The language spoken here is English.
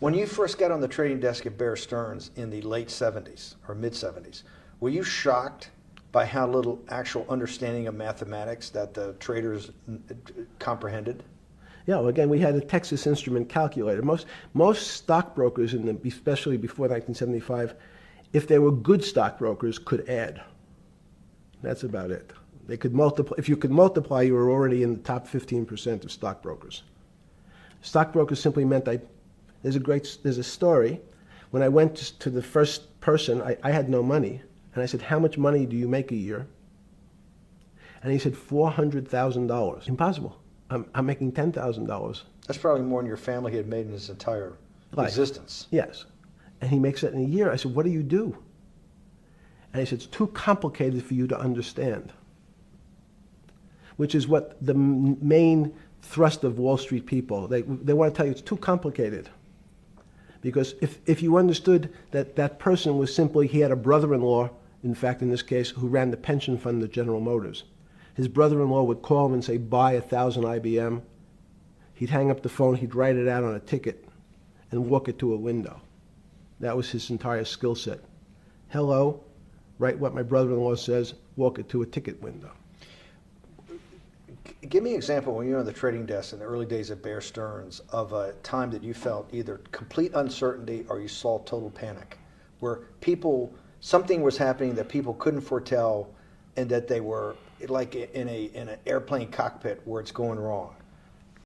When you first got on the trading desk at Bear Stearns in the late 70s or mid 70s, were you shocked by how little actual understanding of mathematics that the traders comprehended? Yeah, well, again, we had a Texas Instrument calculator. Most stockbrokers, especially before 1975, if they were good stockbrokers, could add. That's about it. They could multiply. If you could multiply, you were already in the top 15% of stockbrokers. Stockbrokers simply meant there's a story. When I went to the first person, I had no money. And I said, how much money do you make a year? And he said, $400,000. Impossible. I'm making $10,000. That's probably more than your family had made in his entire existence. Yes. And he makes it in a year. I said, what do you do? And he said, it's too complicated for you to understand. Which is what the main thrust of Wall Street people, they want to tell you it's too complicated. Because if you understood that that person was simply, he had a brother-in-law, in fact, in this case, who ran the pension fund at General Motors. His brother-in-law would call him and say, buy 1,000 IBM. He'd hang up the phone, he'd write it out on a ticket and walk it to a window. That was his entire skill set. Hello, write what my brother-in-law says, walk it to a ticket window. Give me an example when you were on the trading desk in the early days at Bear Stearns of a time that you felt either complete uncertainty or you saw total panic, where something was happening that people couldn't foretell and that they were like in an airplane cockpit where it's going wrong.